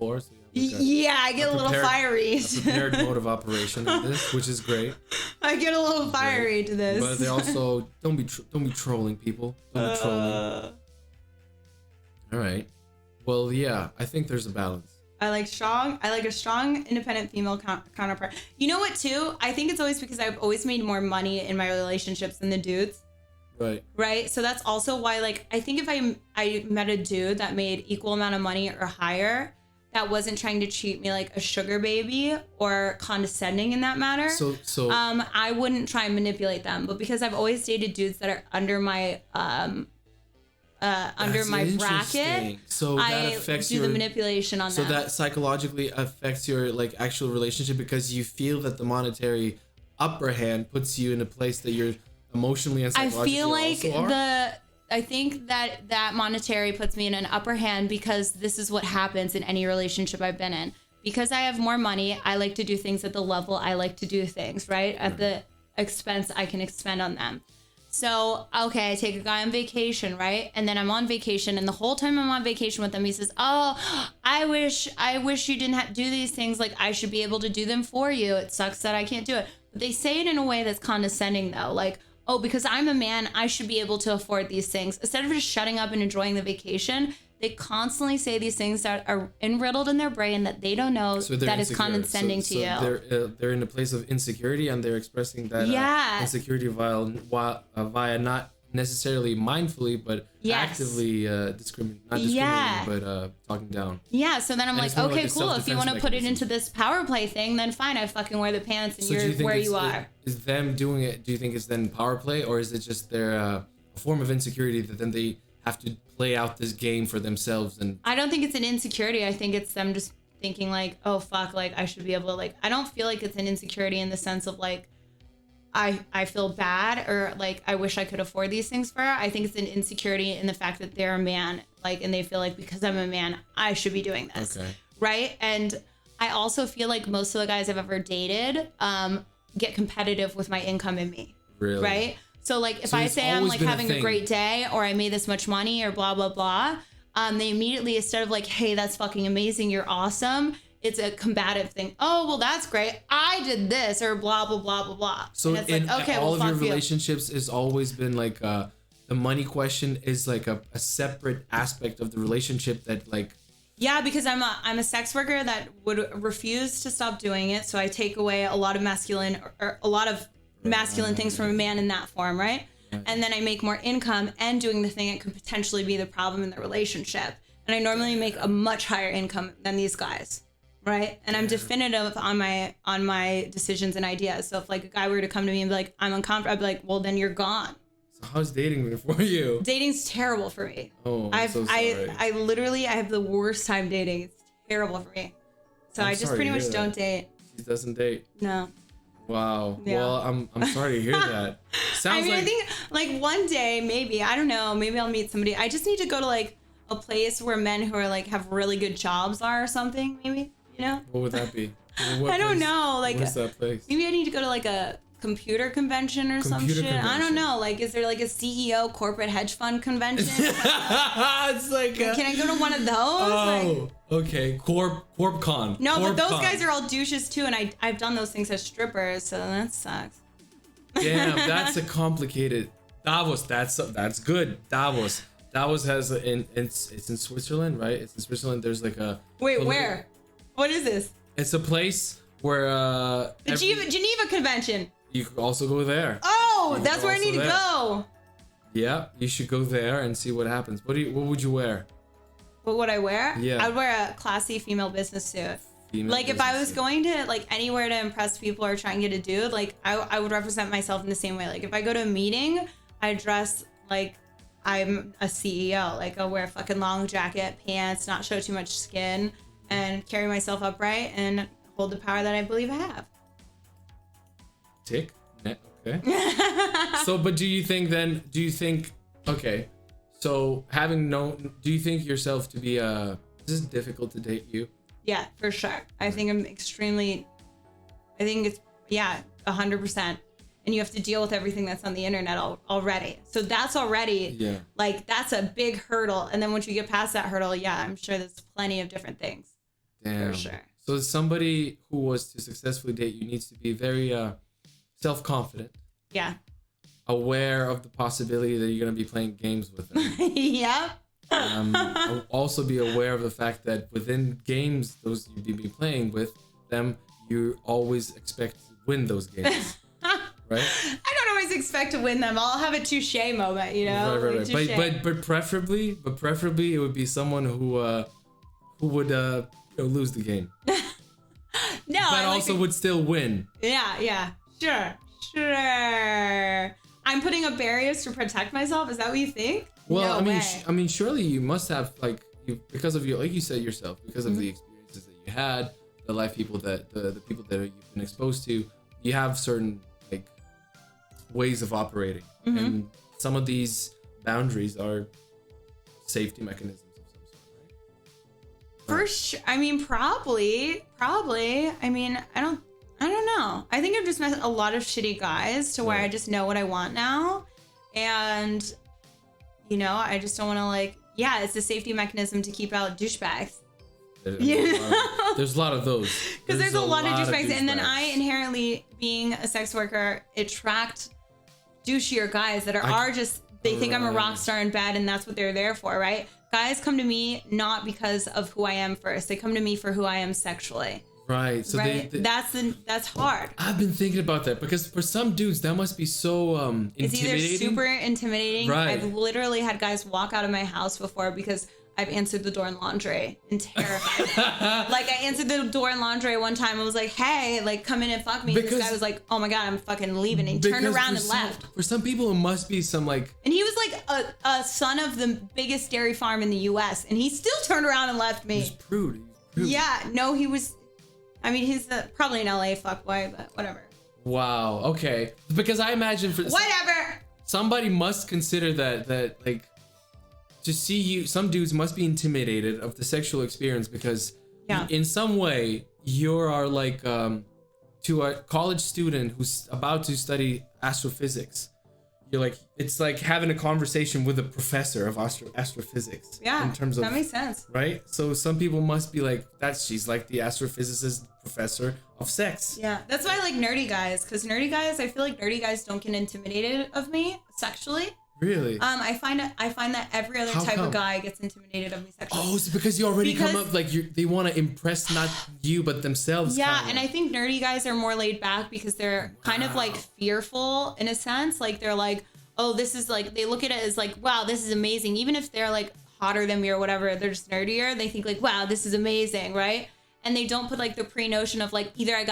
before. So yeah, I get a little fiery. A prepared mode of operation of this, which is great. I get a little fiery to this. But they also don't be trolling people. Don't be trolling. All right. Well, yeah, I think there's a balance. I like a strong, independent female counterpart. You know what, too? I think it's always because I've always made more money in my relationships than the dudes. Right. So that's also why, like, I think if I met a dude that made equal amount of money or higher, that wasn't trying to treat me like a sugar baby or condescending in that matter. So I wouldn't try and manipulate them. But because I've always dated dudes that are under my bracket, so that affects the manipulation on so them. That psychologically affects your like actual relationship because you feel that the monetary upper hand puts you in a place that you're emotionally and psychologically I think that monetary puts me in an upper hand because this is what happens in any relationship I've been in. Because I have more money, I like to do things at the level I like to do things, right? At the expense I can expend on them. So, okay, I take a guy on vacation, right? And then I'm on vacation, and the whole time I'm on vacation with him, he says, "Oh, I wish you didn't have to do these things. Like, I should be able to do them for you. It sucks that I can't do it." But they say it in a way that's condescending, though. Like, "Oh, because I'm a man, I should be able to afford these things." Instead of just shutting up and enjoying the vacation, they constantly say these things that are enriddled in their brain that they don't know that is condescending to you. They're in a place of insecurity, and they're expressing that insecurity via not necessarily mindfully, but actively talking down. Yeah, so then I'm like, okay, cool. If you want to put it into this power play thing, then fine. I fucking wear the pants, and you're where you are. Is them doing it? Do you think it's then power play, or is it just their a form of insecurity that then they have to play out this game for themselves? And I don't think it's an insecurity. I think it's them just thinking like, oh fuck, like I should be able to like. I don't feel like it's an insecurity in the sense of like I feel bad or like I wish I could afford these things for her. I think it's an insecurity in the fact that they're a man, like, and they feel like because I'm a man, I should be doing this. Okay. Right. And I also feel like most of the guys I've ever dated get competitive with my income and me. Really? Right. So like if I say I'm like having a great day or I made this much money or blah, blah, blah, they immediately, instead of like, hey, that's fucking amazing, you're awesome, it's a combative thing. Oh, well, that's great. I did this or blah, blah, blah, blah, blah. So it's in like, okay, all of your relationships has always been like the money question is like a separate aspect of the relationship that like. Yeah, because I'm a sex worker that would refuse to stop doing it. So I take away a lot of masculine things from a man in that form, right? And then I make more income and doing the thing that could potentially be the problem in the relationship. And I normally make a much higher income than these guys, right? And I'm definitive on my decisions and ideas. So if like a guy were to come to me and be like, I'm uncomfortable, I'd be like, well, then you're gone. So how's dating been for you? Dating's terrible for me. Oh, I'm so sorry. I literally have the worst time dating. It's terrible for me. So I just pretty much don't date. She doesn't date? No. Wow. Yeah. Well, I'm sorry to hear that. Sounds I think like one day, maybe, I don't know, maybe I'll meet somebody. I just need to go to like a place where men who are like have really good jobs are or something, maybe, you know? What would that be? I don't know. Like, what's that place? Maybe I need to go to like a computer convention or some shit. I don't know. Like, is there like a CEO corporate hedge fund convention? It's like can I go to one of those? Oh, okay. CorpCon. No, Corp but those Con. guys are all douches too, and I've done those things as strippers, so that sucks. Damn, that's a complicated Davos. That's good. Davos has it's in Switzerland, right? It's in Switzerland. There's like a where? What is this? It's a place where the Geneva Convention. You could also go there. Oh, that's where I need to go. Yeah, you should go there and see what happens. What would you wear? What would I wear? Yeah, I'd wear a classy female business suit. If I was going to like anywhere to impress people or try and get a dude, like I would represent myself in the same way. Like if I go to a meeting, I dress like I'm a CEO. Like I'll wear a fucking long jacket, pants, not show too much skin, and carry myself upright and hold the power that I believe I have. Tick. Okay. So, but do you think, okay, so do you think yourself to be is this difficult to date you? Yeah, for sure. I think it's 100%. And you have to deal with everything that's on the internet already. So that's already like, that's a big hurdle. And then once you get past that hurdle, yeah, I'm sure there's plenty of different things. Damn. For sure. So somebody who was to successfully date you needs to be very self-confident, Yeah. aware of the possibility that you're going to be playing games with them. Yep. Also be aware of the fact that within games those you'd be playing with them, you always expect to win those games. Right? I don't always expect to win them. I'll have a touche moment, you know. Right. But preferably it would be someone who would lose the game. No, but also would still win. Yeah. Sure. I'm putting up barriers to protect myself. Is that what you think? Well, No I mean, surely you must have because of like you said yourself, because of the experiences that you had, the life people that the people that you've been exposed to, you have certain like ways of operating, and some of these boundaries are safety mechanisms of some sort, right? For sure. I mean, probably. I mean, I don't know. I think I've just met a lot of shitty guys to where I just know what I want now, and I just don't want to it's a safety mechanism to keep out douchebags. There's a lot of those. Because there's a lot of douchebags. And then I inherently, being a sex worker, attract douchier guys that are just, they think I'm a rock star in bed and that's what they're there for, right? Guys come to me not because of who I am first. They come to me for who I am sexually. Right. So right? That's hard. I've been thinking about that because for some dudes that must be so intimidating. It's either super intimidating. Right. I've literally had guys walk out of my house before because I've answered the door in laundry and terrified. I answered the door in laundry one time. I was like, hey, come in and fuck me. And this guy was like, oh my God, I'm fucking leaving. And he turned around and left. For some people, it must be some And he was a son of the biggest dairy farm in the US. And he still turned around and left me. He's prude. Yeah, no, he was, he's probably an LA fuckboy, but whatever. Wow. Okay. Because I imagine whatever. Somebody must consider that to see you, some dudes must be intimidated of the sexual experience because in some way you are to a college student who's about to study astrophysics. You're it's like having a conversation with a professor of astrophysics. Yeah, in terms of that makes sense. Right? So some people must be she's like the astrophysicist professor of sex. Yeah, that's why I like nerdy guys, because nerdy guys, I feel like nerdy guys don't get intimidated of me sexually. Really? I find that every other type of guy gets intimidated of me sexually. Oh, it's because you already come up they want to impress not you but themselves. Yeah, and I think nerdy guys are more laid back because they're kind of fearful in a sense. They're oh, this is they look at it as wow, this is amazing. Even if they're hotter than me or whatever, they're just nerdier. They think wow, this is amazing, right? And they don't put the pre-notion of either I got